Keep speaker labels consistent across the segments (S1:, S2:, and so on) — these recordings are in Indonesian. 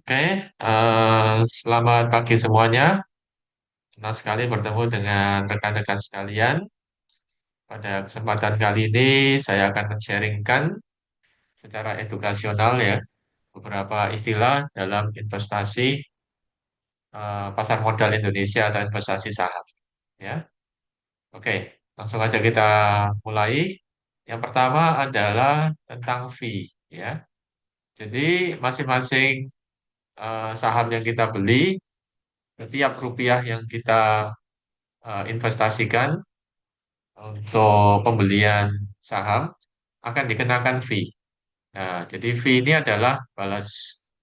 S1: Oke, selamat pagi semuanya. Senang sekali bertemu dengan rekan-rekan sekalian. Pada kesempatan kali ini, saya akan men-sharingkan secara edukasional ya beberapa istilah dalam investasi pasar modal Indonesia atau investasi saham. Ya, oke, langsung aja kita mulai. Yang pertama adalah tentang fee. Ya, jadi masing-masing saham yang kita beli, setiap rupiah yang kita investasikan untuk pembelian saham akan dikenakan fee. Nah, jadi fee ini adalah balas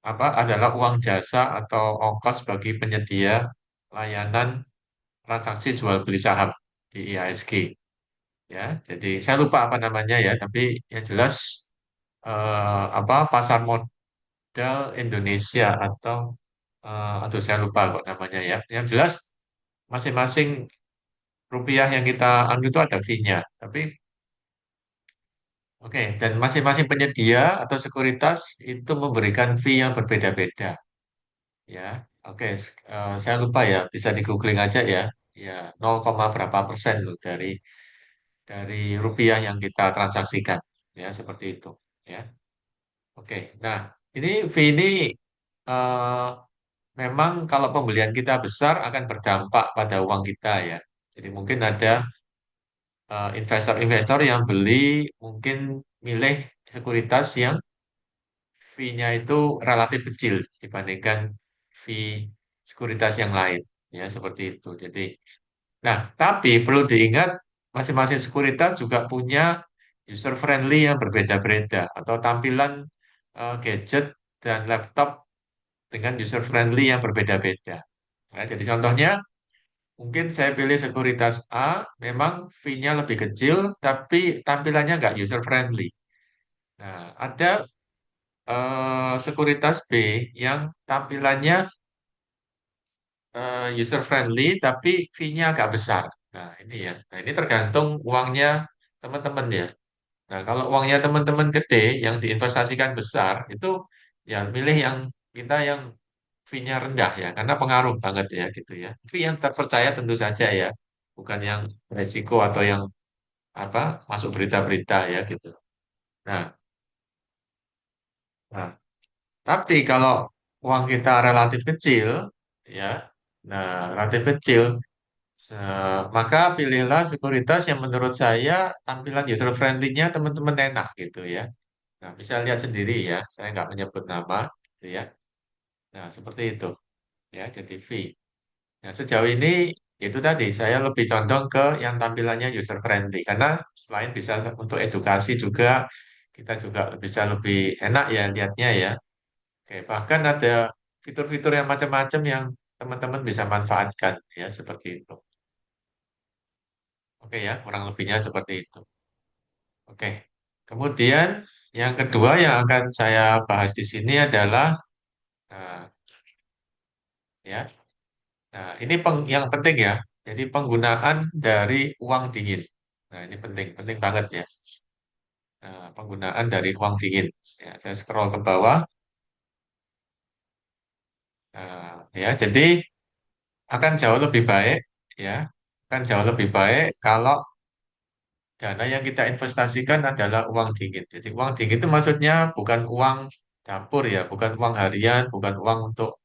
S1: apa? Adalah uang jasa atau ongkos bagi penyedia layanan transaksi jual beli saham di IHSG. Ya, jadi saya lupa apa namanya ya, tapi yang jelas apa pasar modal Indonesia atau aduh saya lupa kok namanya ya. Yang jelas masing-masing rupiah yang kita ambil itu ada fee-nya. Tapi oke, dan masing-masing penyedia atau sekuritas itu memberikan fee yang berbeda-beda, ya. Oke, saya lupa ya, bisa di googling aja ya. Ya, 0, berapa persen loh dari rupiah yang kita transaksikan, ya seperti itu, ya. Oke, nah ini fee ini eh, memang kalau pembelian kita besar akan berdampak pada uang kita ya. Jadi mungkin ada investor-investor yang beli mungkin milih sekuritas yang fee-nya itu relatif kecil dibandingkan fee sekuritas yang lain, ya seperti itu. Jadi, nah tapi perlu diingat masing-masing sekuritas juga punya user friendly yang berbeda-beda atau tampilan gadget dan laptop dengan user friendly yang berbeda-beda. Nah, jadi contohnya mungkin saya pilih sekuritas A, memang fee-nya lebih kecil, tapi tampilannya nggak user friendly. Nah, ada sekuritas B yang tampilannya user friendly tapi fee-nya agak besar. Nah, ini ya. Nah, ini tergantung uangnya teman-teman ya. Nah, kalau uangnya teman-teman gede yang diinvestasikan besar, itu ya milih yang kita yang fee-nya rendah ya, karena pengaruh banget ya gitu ya. Itu yang terpercaya tentu saja ya, bukan yang resiko atau yang apa masuk berita-berita ya gitu. Nah, nah, tapi kalau uang kita relatif kecil, ya, nah relatif kecil, maka pilihlah sekuritas yang menurut saya tampilan user friendly-nya teman-teman enak gitu ya. Nah, bisa lihat sendiri ya, saya nggak menyebut nama, gitu ya. Nah, seperti itu ya, jadi fee. Nah, sejauh ini itu tadi saya lebih condong ke yang tampilannya user friendly karena selain bisa untuk edukasi juga kita juga bisa lebih enak ya lihatnya ya. Oke, bahkan ada fitur-fitur yang macam-macam yang teman-teman bisa manfaatkan ya seperti itu. Oke ya, kurang lebihnya seperti itu. Oke. Kemudian yang kedua yang akan saya bahas di sini adalah nah, ya. Nah, ini yang penting ya. Jadi penggunaan dari uang dingin. Nah, ini penting, penting banget ya. Nah, penggunaan dari uang dingin. Ya, saya scroll ke bawah. Nah, ya, jadi akan jauh lebih baik ya. Akan jauh lebih baik kalau dana yang kita investasikan adalah uang dingin. Jadi uang dingin itu maksudnya bukan uang dapur ya, bukan uang harian, bukan uang untuk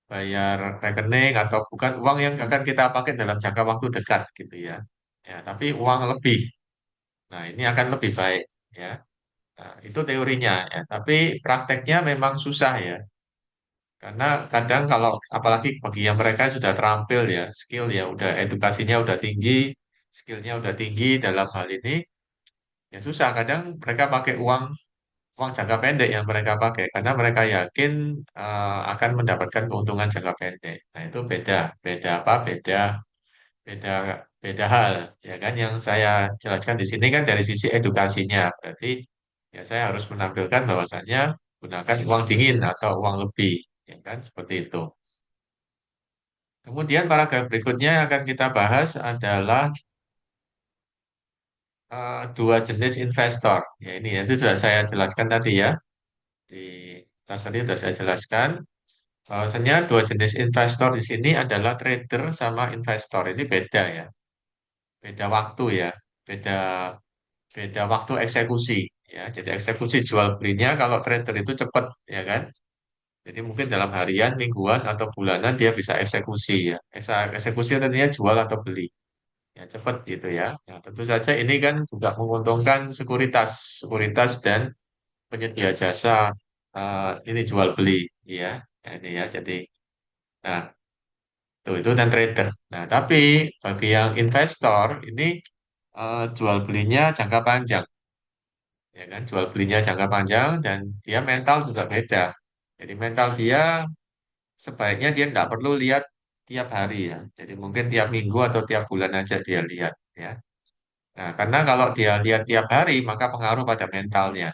S1: bayar rekening atau bukan uang yang akan kita pakai dalam jangka waktu dekat gitu ya. Ya, tapi uang lebih. Nah, ini akan lebih baik ya. Nah, itu teorinya ya, tapi prakteknya memang susah ya. Karena kadang kalau apalagi bagi yang mereka sudah terampil ya, skill ya, udah edukasinya udah tinggi, skillnya udah tinggi dalam hal ini, ya susah. Kadang mereka pakai uang uang jangka pendek yang mereka pakai karena mereka yakin akan mendapatkan keuntungan jangka pendek. Nah, itu beda, beda apa? Beda, beda hal, ya kan? Yang saya jelaskan di sini kan dari sisi edukasinya. Berarti ya saya harus menampilkan bahwasannya gunakan uang dingin atau uang lebih, ya kan? Seperti itu. Kemudian paragraf berikutnya yang akan kita bahas adalah dua jenis investor. Ya ini itu sudah saya jelaskan tadi ya. Di kelas tadi sudah saya jelaskan. Bahwasanya dua jenis investor di sini adalah trader sama investor. Ini beda ya, beda waktu ya, beda beda waktu eksekusi ya. Jadi eksekusi jual belinya kalau trader itu cepat ya kan. Jadi mungkin dalam harian, mingguan atau bulanan dia bisa eksekusi ya. Eksekusi artinya jual atau beli. Ya cepat gitu ya. Ya tentu saja ini kan juga menguntungkan sekuritas, sekuritas dan penyedia jasa ini jual beli ya. Ya, ini ya. Jadi nah itu dan trader. Nah, tapi bagi yang investor ini jual belinya jangka panjang, ya kan? Jual belinya jangka panjang dan dia mental juga beda. Jadi mental dia sebaiknya dia nggak perlu lihat tiap hari ya. Jadi mungkin tiap minggu atau tiap bulan aja dia lihat ya. Nah, karena kalau dia lihat tiap hari maka pengaruh pada mentalnya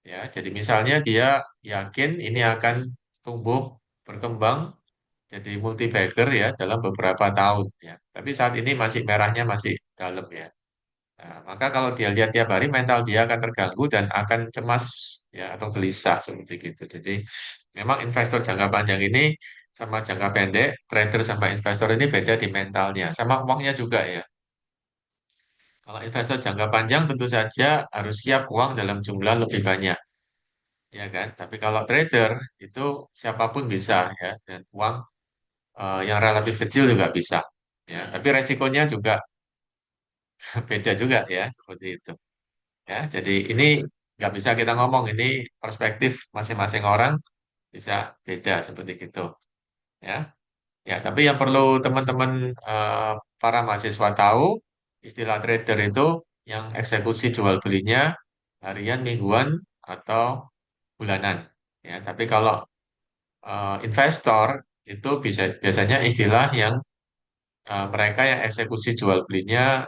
S1: ya. Jadi misalnya dia yakin ini akan tumbuh berkembang jadi multi bagger ya dalam beberapa tahun ya. Tapi saat ini masih merahnya masih dalam ya. Nah, maka kalau dia lihat tiap hari mental dia akan terganggu dan akan cemas ya atau gelisah seperti gitu. Jadi memang investor jangka panjang ini sama jangka pendek, trader sama investor ini beda di mentalnya, sama uangnya juga ya. Kalau investor jangka panjang tentu saja harus siap uang dalam jumlah lebih banyak, ya kan? Tapi kalau trader itu siapapun bisa ya dan uang yang relatif kecil juga bisa. Ya, tapi resikonya juga beda juga ya seperti itu. Ya, jadi ini nggak bisa kita ngomong ini perspektif masing-masing orang bisa beda seperti itu. Ya, ya. Tapi yang perlu teman-teman eh, para mahasiswa tahu istilah trader itu yang eksekusi jual belinya harian, mingguan atau bulanan. Ya, tapi kalau investor itu bisa biasanya istilah yang mereka yang eksekusi jual belinya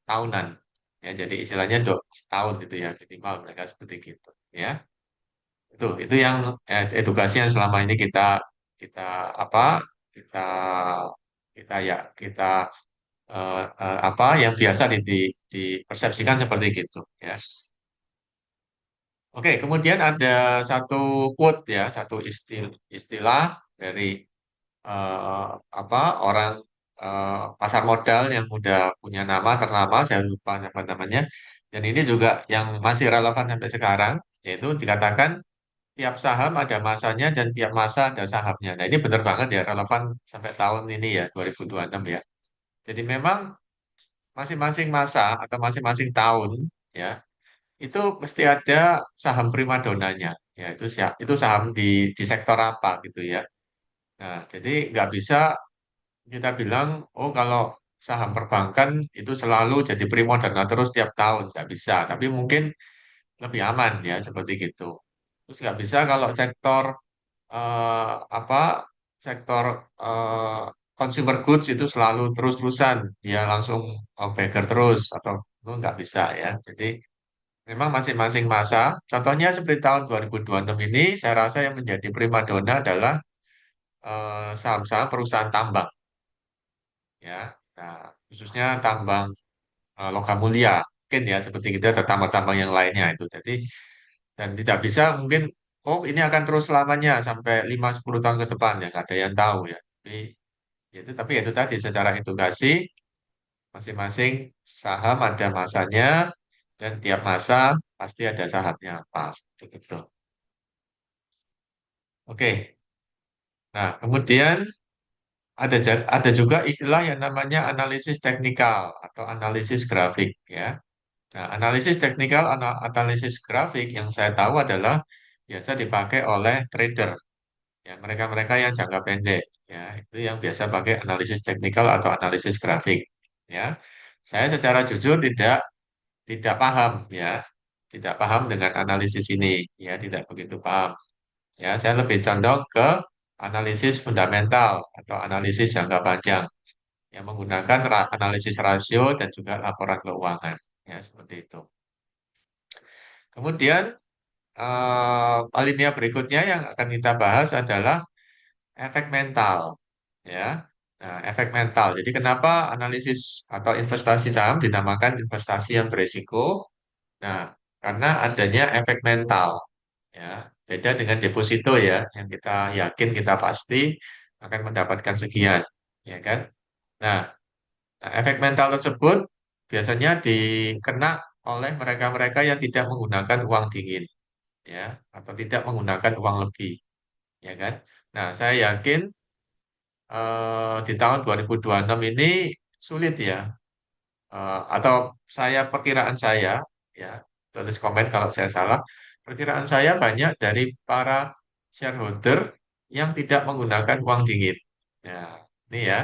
S1: tahunan. Ya, jadi istilahnya setahun gitu ya, minimal mereka seperti gitu. Ya, itu yang edukasi yang selama ini kita apa kita kita apa yang biasa dipersepsikan seperti gitu. Ya. Oke, kemudian ada satu quote ya, satu istilah dari eh, apa orang pasar modal yang udah punya nama ternama, saya lupa apa namanya. Dan ini juga yang masih relevan sampai sekarang, yaitu dikatakan tiap saham ada masanya dan tiap masa ada sahamnya. Nah, ini benar banget ya, relevan sampai tahun ini ya, 2026 ya. Jadi memang masing-masing masa atau masing-masing tahun ya, itu mesti ada saham primadonanya. Ya, itu saham di sektor apa gitu ya. Nah, jadi nggak bisa kita bilang, oh kalau saham perbankan itu selalu jadi primadona terus tiap tahun, nggak bisa. Tapi mungkin lebih aman ya seperti gitu. Terus nggak bisa kalau sektor apa sektor eh, consumer goods itu selalu terus-terusan dia langsung beggar terus atau itu nggak bisa ya. Jadi memang masing-masing masa. Contohnya seperti tahun 2026 ini, saya rasa yang menjadi primadona adalah saham-saham perusahaan tambang ya. Nah, khususnya tambang logam mulia mungkin ya seperti kita ada tambang-tambang yang lainnya itu. Jadi dan tidak bisa mungkin oh ini akan terus selamanya sampai 5-10 tahun ke depan ya nggak ada yang tahu ya. Tapi itu tadi secara edukasi masing-masing saham ada masanya dan tiap masa pasti ada sahamnya pas begitu. Oke. Nah, kemudian ada juga istilah yang namanya analisis teknikal atau analisis grafik ya. Nah, analisis teknikal, analisis grafik yang saya tahu adalah biasa dipakai oleh trader, ya mereka-mereka yang jangka pendek, ya itu yang biasa pakai analisis teknikal atau analisis grafik, ya. Saya secara jujur tidak paham, ya, tidak paham dengan analisis ini, ya tidak begitu paham. Ya, saya lebih condong ke analisis fundamental atau analisis jangka panjang yang menggunakan analisis rasio dan juga laporan keuangan, ya seperti itu. Kemudian alinea berikutnya yang akan kita bahas adalah efek mental, ya. Nah, efek mental. Jadi kenapa analisis atau investasi saham dinamakan investasi yang beresiko? Nah, karena adanya efek mental, ya. Beda dengan deposito ya, yang kita yakin kita pasti akan mendapatkan sekian, ya kan? Nah, efek mental tersebut biasanya dikena oleh mereka-mereka yang tidak menggunakan uang dingin, ya, atau tidak menggunakan uang lebih, ya kan? Nah, saya yakin di tahun 2026 ini sulit ya, atau perkiraan saya, ya, tulis komen kalau saya salah, perkiraan saya banyak dari para shareholder yang tidak menggunakan uang dingin. Nah, ini ya,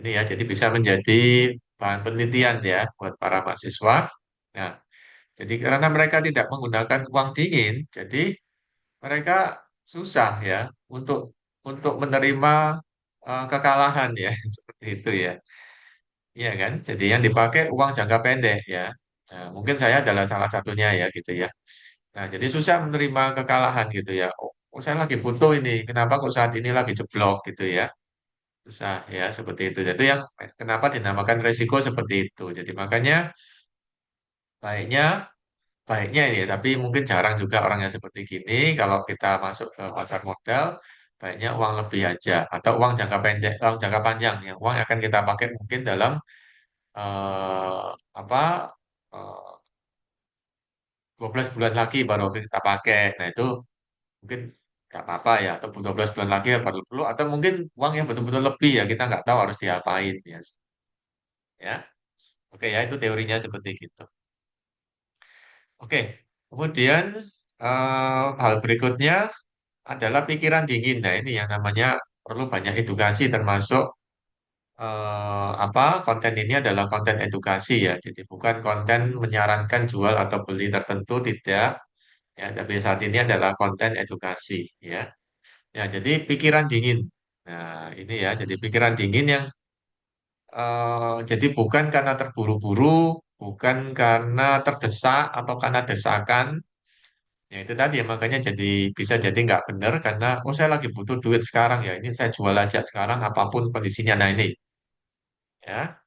S1: ini ya, jadi bisa menjadi bahan penelitian ya buat para mahasiswa. Nah, jadi karena mereka tidak menggunakan uang dingin, jadi mereka susah ya untuk menerima kekalahan ya, seperti itu ya. Iya kan? Jadi yang dipakai uang jangka pendek ya. Nah, mungkin saya adalah salah satunya ya gitu ya. Nah, jadi susah menerima kekalahan gitu ya. Oh, saya lagi butuh ini. Kenapa kok saat ini lagi jeblok gitu ya? Susah ya seperti itu. Jadi yang kenapa dinamakan resiko seperti itu. Jadi makanya baiknya baiknya ini, tapi mungkin jarang juga orang yang seperti gini. Kalau kita masuk ke pasar modal, baiknya uang lebih aja atau uang jangka pendek, uang jangka panjang yang uang yang akan kita pakai mungkin dalam eh, apa eh, 12 bulan lagi baru kita pakai. Nah, itu mungkin nggak apa-apa ya, atau 12 bulan lagi ya baru perlu, atau mungkin uang yang betul-betul lebih ya, kita nggak tahu harus diapain ya. Ya, oke ya, itu teorinya seperti gitu. Oke, kemudian hal berikutnya adalah pikiran dingin. Nah, ini yang namanya perlu banyak edukasi termasuk konten ini adalah konten edukasi ya. Jadi bukan konten menyarankan jual atau beli tertentu tidak ya, tapi saat ini adalah konten edukasi ya. Ya, jadi pikiran dingin. Nah, ini ya, jadi pikiran dingin yang jadi bukan karena terburu-buru, bukan karena terdesak atau karena desakan. Ya itu tadi ya, makanya bisa jadi nggak benar karena oh saya lagi butuh duit sekarang ya, ini saya jual aja sekarang apapun kondisinya. Nah ini ya.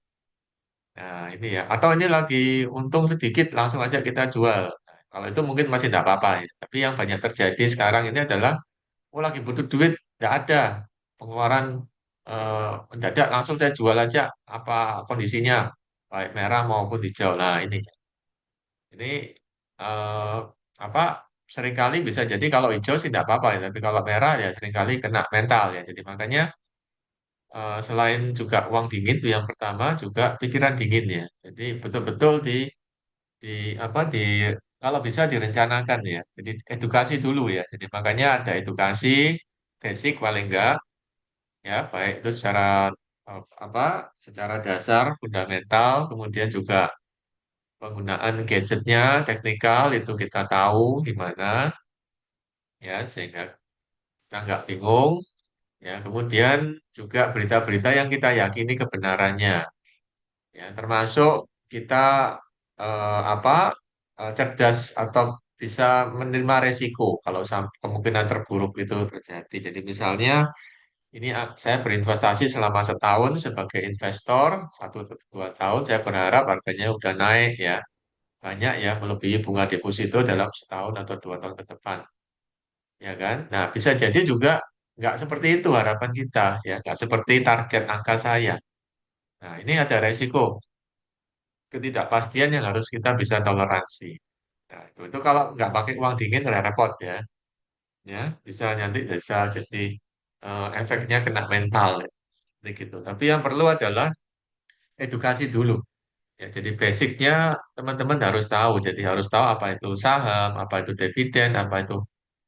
S1: Nah, ini ya. Atau ini lagi untung sedikit, langsung aja kita jual. Nah, kalau itu mungkin masih tidak apa-apa ya. Tapi yang banyak terjadi sekarang ini adalah, oh lagi butuh duit, tidak ada pengeluaran mendadak, langsung saya jual aja. Apa kondisinya, baik merah maupun hijau. Nah, ini eh, apa? Seringkali bisa jadi kalau hijau sih tidak apa-apa ya. Tapi kalau merah ya seringkali kena mental ya. Jadi makanya selain juga uang dingin itu yang pertama, juga pikiran dingin ya. Jadi betul-betul di di kalau bisa direncanakan ya. Jadi edukasi dulu ya. Jadi makanya ada edukasi basic paling enggak ya, baik itu secara eh, apa secara dasar fundamental, kemudian juga penggunaan gadgetnya, teknikal itu kita tahu gimana ya sehingga kita nggak bingung ya. Kemudian juga berita-berita yang kita yakini kebenarannya ya, termasuk kita cerdas atau bisa menerima resiko kalau kemungkinan terburuk itu terjadi. Jadi misalnya ini saya berinvestasi selama setahun sebagai investor, 1 atau 2 tahun saya berharap harganya udah naik ya, banyak ya, melebihi bunga deposito dalam setahun atau 2 tahun ke depan, ya kan? Nah, bisa jadi juga nggak seperti itu harapan kita, ya, nggak seperti target angka saya. Nah, ini ada resiko ketidakpastian yang harus kita bisa toleransi. Nah, itu kalau nggak pakai uang dingin repot ya, ya bisa nanti bisa jadi efeknya kena mental ya, seperti gitu. Tapi yang perlu adalah edukasi dulu. Ya, jadi basicnya teman-teman harus tahu. Jadi harus tahu apa itu saham, apa itu dividen, apa itu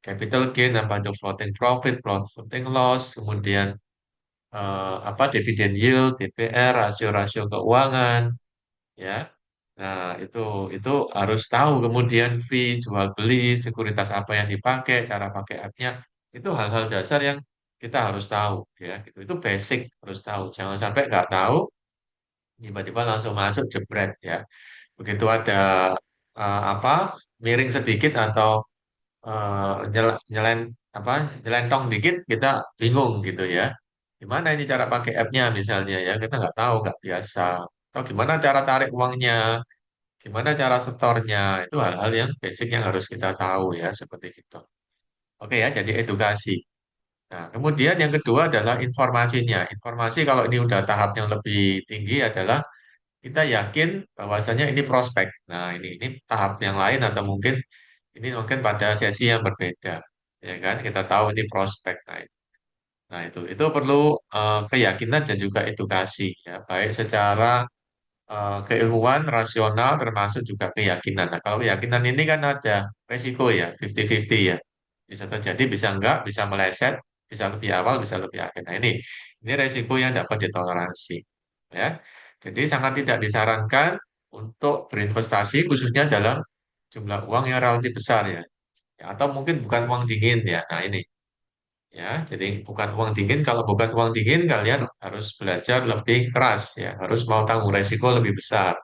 S1: capital gain, apa itu floating profit, floating loss, kemudian dividen yield, DPR, rasio-rasio keuangan, ya. Nah, itu harus tahu. Kemudian fee, jual beli, sekuritas apa yang dipakai, cara pakai app-nya, itu hal-hal dasar yang kita harus tahu, ya. Itu basic harus tahu. Jangan sampai nggak tahu, tiba-tiba langsung masuk jebret, ya. Begitu ada apa miring sedikit atau nyelen nyelentong dikit, kita bingung gitu ya. Gimana ini cara pakai app-nya misalnya ya, kita nggak tahu, nggak biasa. Atau gimana cara tarik uangnya, gimana cara setornya, itu hal-hal yang basic yang harus kita tahu ya, seperti itu. Oke ya, jadi edukasi. Nah, kemudian yang kedua adalah informasinya. Informasi kalau ini udah tahap yang lebih tinggi adalah kita yakin bahwasanya ini prospek. Nah, ini tahap yang lain atau mungkin pada sesi yang berbeda. Ya kan? Kita tahu ini prospek. Nah, itu perlu keyakinan dan juga edukasi ya, baik secara keilmuan, rasional, termasuk juga keyakinan. Nah, kalau keyakinan ini kan ada resiko ya, 50-50 ya. Bisa terjadi, bisa enggak, bisa meleset, bisa lebih awal, bisa lebih akhir. Nah, ini resiko yang dapat ditoleransi. Ya. Jadi sangat tidak disarankan untuk berinvestasi khususnya dalam jumlah uang yang relatif besar ya. Ya, atau mungkin bukan uang dingin ya. Nah, ini ya, jadi bukan uang dingin. Kalau bukan uang dingin, kalian harus belajar lebih keras ya, harus mau tanggung resiko lebih besar.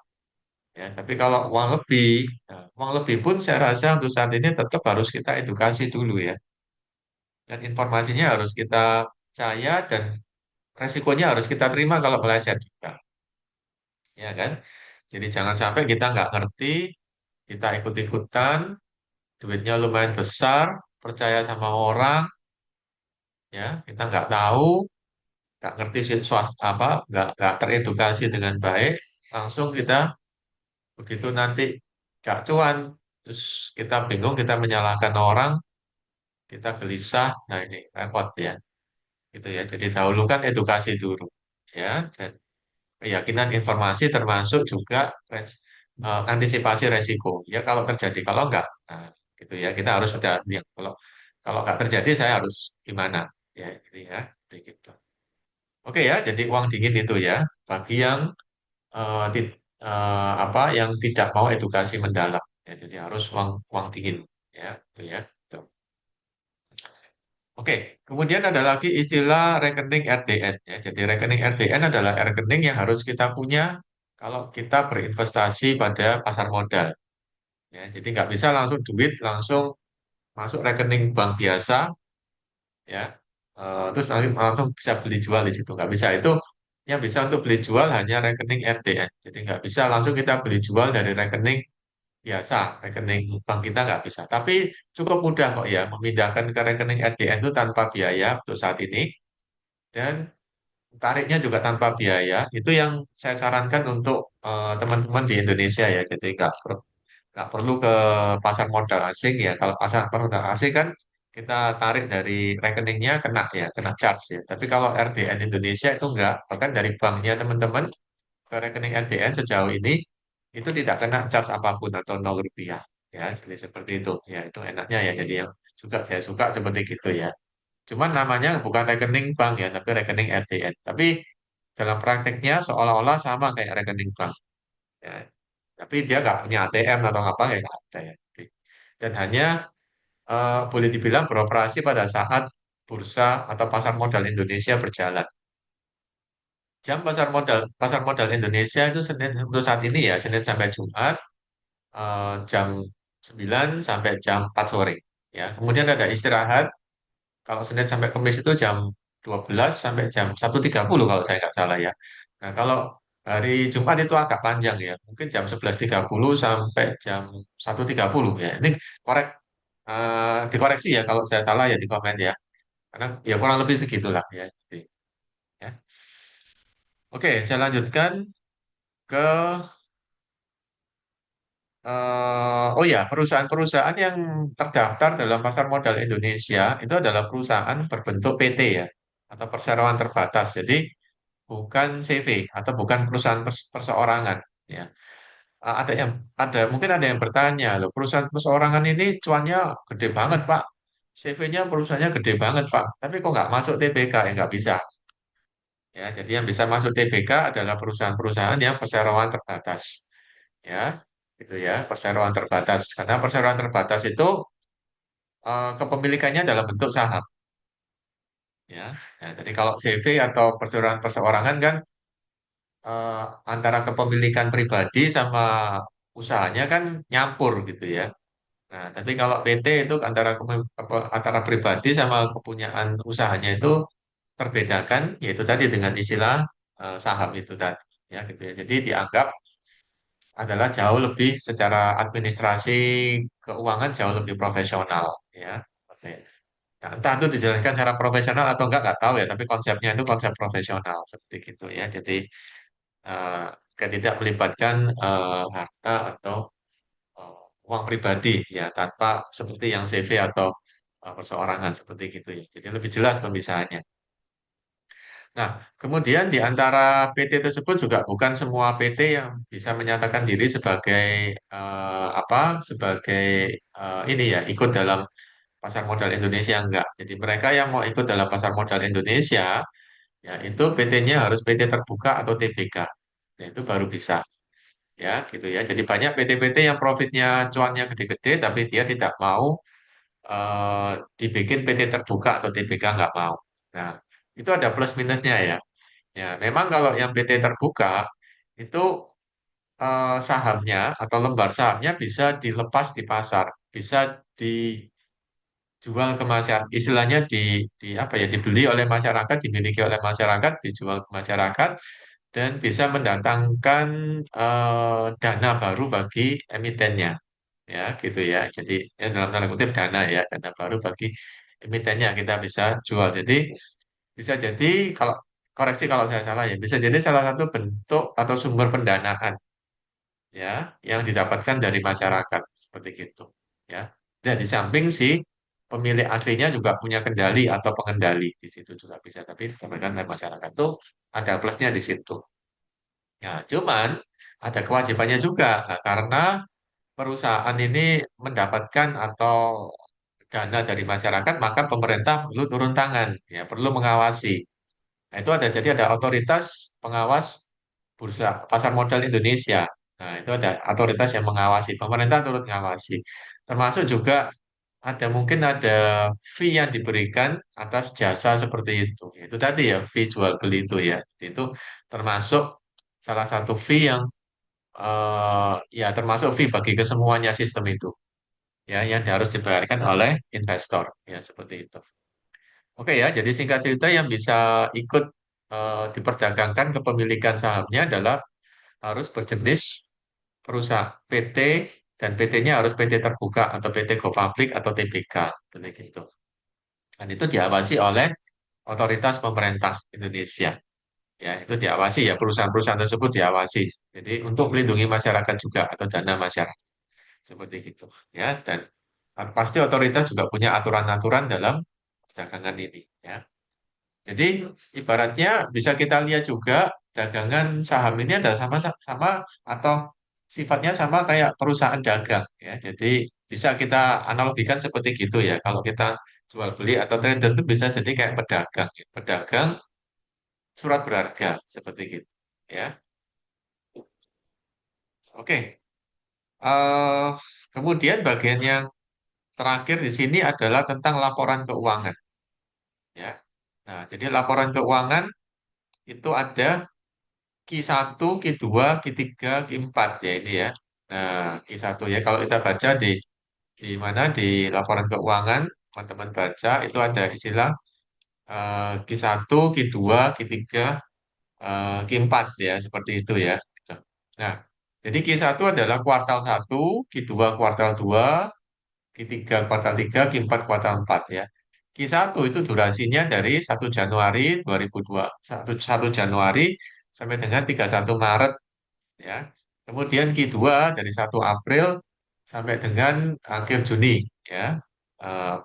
S1: Ya, tapi kalau uang lebih, nah, uang lebih pun saya rasa untuk saat ini tetap harus kita edukasi dulu ya. Dan informasinya harus kita percaya dan resikonya harus kita terima kalau meleset juga. Ya kan? Jadi jangan sampai kita nggak ngerti, kita ikut-ikutan, duitnya lumayan besar, percaya sama orang, ya kita nggak tahu, nggak ngerti apa, nggak teredukasi dengan baik, langsung kita begitu nanti gak cuan, terus kita bingung, kita menyalahkan orang, kita gelisah, nah ini repot ya, gitu ya. Jadi dahulukan edukasi dulu, ya, dan keyakinan informasi termasuk juga antisipasi resiko. Ya kalau terjadi, kalau enggak, nah, gitu ya. Kita harus sudah ya, kalau kalau nggak terjadi saya harus gimana, ya, gitu ya, gitu. Oke ya, jadi uang dingin itu ya, bagi yang apa yang tidak mau edukasi mendalam. Ya, jadi harus uang uang dingin, ya, itu ya. Gitu. Oke, kemudian ada lagi istilah rekening RDN. Ya. Jadi rekening RDN adalah rekening yang harus kita punya kalau kita berinvestasi pada pasar modal. Ya, jadi nggak bisa langsung duit langsung masuk rekening bank biasa, ya. Terus nanti langsung bisa beli jual di situ. Nggak bisa itu yang bisa untuk beli jual hanya rekening RDN. Jadi nggak bisa langsung kita beli jual dari rekening biasa, rekening bank kita nggak bisa. Tapi cukup mudah kok ya memindahkan ke rekening RDN itu tanpa biaya untuk saat ini dan tariknya juga tanpa biaya. Itu yang saya sarankan untuk teman-teman di Indonesia ya. Jadi nggak perlu ke pasar modal asing ya. Kalau pasar modal asing kan kita tarik dari rekeningnya kena ya, kena charge ya. Tapi kalau RDN Indonesia itu enggak, bahkan dari banknya teman-teman ke rekening RDN sejauh ini itu tidak kena charge apapun atau 0 rupiah ya, seperti itu ya, itu enaknya ya, jadi yang juga saya suka seperti gitu ya. Cuman namanya bukan rekening bank ya, tapi rekening RDN, tapi dalam prakteknya seolah-olah sama kayak rekening bank ya, tapi dia nggak punya ATM atau apa ya, nggak ada ya. Dan hanya boleh dibilang beroperasi pada saat bursa atau pasar modal Indonesia berjalan. Jam pasar modal Indonesia itu Senin untuk saat ini ya, Senin sampai Jumat jam 9 sampai jam 4 sore. Ya, kemudian ada istirahat kalau Senin sampai Kamis itu jam 12 sampai jam 1.30 kalau saya nggak salah ya. Nah, kalau hari Jumat itu agak panjang ya, mungkin jam 11.30 sampai jam 1.30 ya. Ini korek dikoreksi ya kalau saya salah ya, di komen ya. Karena ya kurang lebih segitulah ya. Jadi, ya. Oke, saya lanjutkan ke oh ya, perusahaan-perusahaan yang terdaftar dalam pasar modal Indonesia itu adalah perusahaan berbentuk PT ya, atau perseroan terbatas. Jadi bukan CV atau bukan perusahaan perseorangan. Ya, ada mungkin ada yang bertanya, loh, perusahaan perseorangan ini cuannya gede banget Pak, CV-nya perusahaannya gede banget Pak, tapi kok nggak masuk TBK ya, nggak bisa. Ya, jadi yang bisa masuk TBK adalah perusahaan-perusahaan yang perseroan terbatas. Ya, gitu ya, perseroan terbatas. Karena perseroan terbatas itu kepemilikannya dalam bentuk saham. Ya, nah, jadi kalau CV atau perseroan perseorangan kan eh, antara kepemilikan pribadi sama usahanya kan nyampur gitu ya. Nah, tapi kalau PT itu antara pribadi sama kepunyaan usahanya itu terbedakan, yaitu tadi dengan istilah saham itu tadi. Ya, gitu ya. Jadi dianggap adalah jauh lebih secara administrasi keuangan jauh lebih profesional ya. Oke. entah itu dijalankan secara profesional atau enggak tahu ya, tapi konsepnya itu konsep profesional seperti itu ya. Jadi eh, tidak melibatkan harta atau uang pribadi ya, tanpa seperti yang CV atau perseorangan seperti gitu ya. Jadi lebih jelas pemisahannya. Nah, kemudian di antara PT tersebut juga bukan semua PT yang bisa menyatakan diri sebagai sebagai ini ya, ikut dalam pasar modal Indonesia enggak. Jadi mereka yang mau ikut dalam pasar modal Indonesia, ya itu PT-nya harus PT terbuka atau TBK. Nah, itu baru bisa ya gitu ya. Jadi banyak PT-PT yang profitnya cuannya gede-gede, tapi dia tidak mau eh, dibikin PT terbuka atau TBK nggak mau. Nah, itu ada plus minusnya ya. Ya, memang kalau yang PT terbuka itu sahamnya atau lembar sahamnya bisa dilepas di pasar, bisa dijual ke masyarakat, istilahnya di apa ya, dibeli oleh masyarakat, dimiliki oleh masyarakat, dijual ke masyarakat dan bisa mendatangkan dana baru bagi emitennya. Ya, gitu ya. Jadi ya dalam tanda kutip dana ya, dana baru bagi emitennya kita bisa jual. Jadi bisa jadi kalau koreksi kalau saya salah ya, bisa jadi salah satu bentuk atau sumber pendanaan ya yang didapatkan dari masyarakat seperti itu ya. Dan di samping si pemilik aslinya juga punya kendali atau pengendali di situ juga bisa, tapi didapatkan dari masyarakat tuh ada plusnya di situ. Nah, cuman ada kewajibannya juga. Nah, karena perusahaan ini mendapatkan atau dana dari masyarakat, maka pemerintah perlu turun tangan, ya perlu mengawasi. Nah, itu ada, jadi ada otoritas pengawas bursa pasar modal Indonesia. Nah, itu ada otoritas yang mengawasi, pemerintah turut mengawasi. Termasuk juga mungkin ada fee yang diberikan atas jasa seperti itu. Itu tadi ya, fee jual beli itu ya. Itu termasuk salah satu fee yang ya termasuk fee bagi kesemuanya sistem itu ya yang harus dibayarkan oleh investor ya seperti itu. Oke ya, jadi singkat cerita yang bisa ikut diperdagangkan kepemilikan sahamnya adalah harus berjenis perusahaan PT dan PT-nya harus PT terbuka atau PT Go Public atau TBK seperti gitu. Dan itu diawasi oleh otoritas pemerintah Indonesia. Ya, itu diawasi ya perusahaan-perusahaan tersebut diawasi. Jadi untuk melindungi masyarakat juga atau dana masyarakat seperti itu. Ya, dan pasti otoritas juga punya aturan-aturan dalam perdagangan ini. Ya. Jadi ibaratnya bisa kita lihat juga dagangan saham ini adalah sama atau sifatnya sama kayak perusahaan dagang ya. Jadi bisa kita analogikan seperti gitu ya. Kalau kita jual beli atau trader itu bisa jadi kayak pedagang, ya. Pedagang surat berharga seperti gitu ya. Oke. eh Kemudian bagian yang terakhir di sini adalah tentang laporan keuangan ya. Nah, jadi laporan keuangan itu ada Q1, Q2, Q3, Q4 ya ini ya. Nah, Q1 ya kalau kita baca di mana di laporan keuangan, teman-teman baca itu ada istilah Q1, Q2, Q3, Q4 ya, seperti itu ya. Nah, jadi Q1 adalah kuartal 1, Q2 kuartal 2, Q3 kuartal 3, Q4 kuartal 4 ya. Q1 itu durasinya dari 1 Januari 2002, 1 Januari sampai dengan 31 Maret ya. Kemudian Q2 dari 1 April sampai dengan akhir Juni ya. Eh,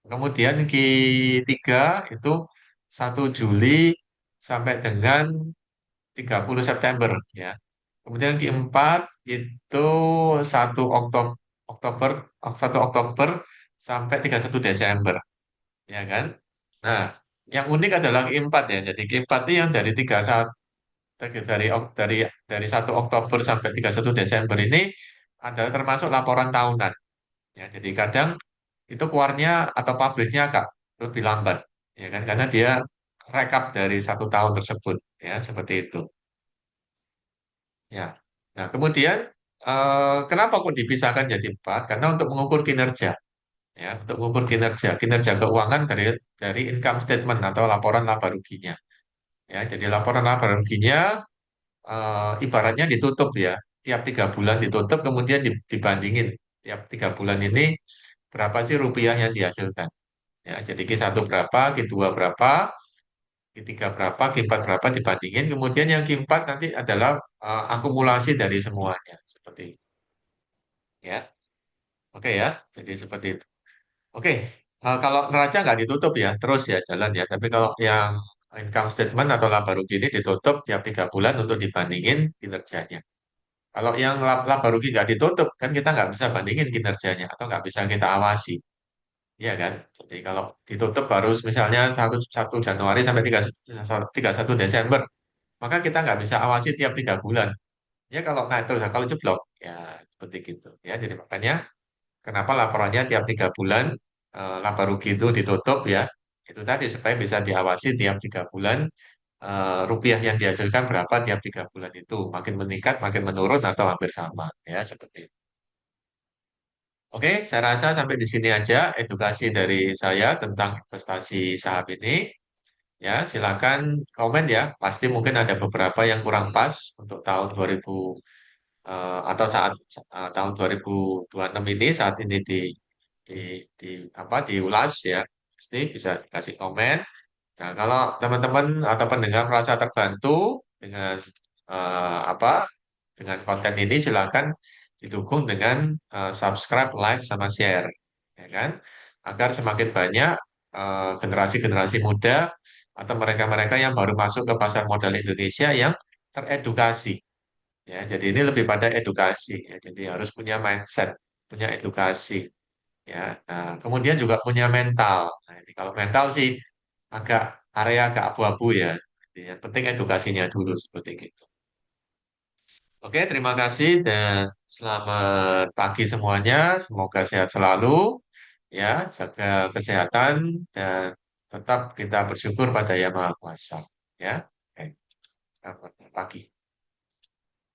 S1: Kemudian Q3 itu 1 Juli sampai dengan 30 September ya. Kemudian Q4 itu 1 Oktober, Oktober 1 Oktober sampai 31 Desember ya kan. Nah, yang unik adalah Q4 ya. Jadi Q4 itu yang dari 31 dari dari 1 Oktober sampai 31 Desember ini adalah termasuk laporan tahunan. Ya, jadi kadang itu keluarnya atau publishnya agak lebih lambat, ya kan? Karena dia rekap dari 1 tahun tersebut, ya seperti itu. Ya. Nah, kemudian kenapa kok dipisahkan jadi empat? Karena untuk mengukur kinerja, ya, untuk mengukur kinerja keuangan dari income statement atau laporan laba ruginya. Ya, jadi laporan laba ruginya ibaratnya ditutup ya, tiap 3 bulan ditutup, kemudian dibandingin tiap 3 bulan ini berapa sih rupiah yang dihasilkan. Ya, jadi Q1 berapa, Q2 berapa, Q3 berapa, Q4 berapa dibandingin. Kemudian yang Q4 nanti adalah akumulasi dari semuanya. Seperti itu. Ya, oke ya. Jadi seperti itu. Oke, kalau neraca nggak ditutup ya, terus ya jalan ya. Tapi kalau yang income statement atau laba rugi ini ditutup tiap 3 bulan untuk dibandingin kinerjanya. Kalau yang laba rugi nggak ditutup, kan kita nggak bisa bandingin kinerjanya atau nggak bisa kita awasi. Iya kan? Jadi kalau ditutup harus misalnya 1 Januari sampai 31 Desember, maka kita nggak bisa awasi tiap 3 bulan. Ya kalau naik terus, kalau jeblok, ya seperti gitu. Ya, jadi makanya kenapa laporannya tiap 3 bulan laba rugi itu ditutup ya? Itu tadi supaya bisa diawasi tiap 3 bulan rupiah yang dihasilkan berapa tiap 3 bulan itu, makin meningkat, makin menurun atau hampir sama ya seperti itu. Oke, saya rasa sampai di sini aja edukasi dari saya tentang investasi saham ini. Ya, silakan komen ya. Pasti mungkin ada beberapa yang kurang pas untuk tahun 2000 atau saat tahun 2026 ini saat ini di, di apa diulas ya. Pasti bisa dikasih komen. Nah, kalau teman-teman atau pendengar merasa terbantu dengan apa dengan konten ini, silakan didukung dengan subscribe, like, sama share, ya kan? Agar semakin banyak generasi-generasi muda atau mereka-mereka yang baru masuk ke pasar modal Indonesia yang teredukasi. Ya, jadi ini lebih pada edukasi. Ya, jadi harus punya mindset, punya edukasi. Ya, nah, kemudian juga punya mental. Nah, ini kalau mental sih agak area agak abu-abu ya. Jadi yang penting edukasinya dulu seperti itu. Oke, terima kasih dan selamat pagi semuanya. Semoga sehat selalu, ya, jaga kesehatan dan tetap kita bersyukur pada Yang Maha Kuasa. Ya, oke, selamat pagi.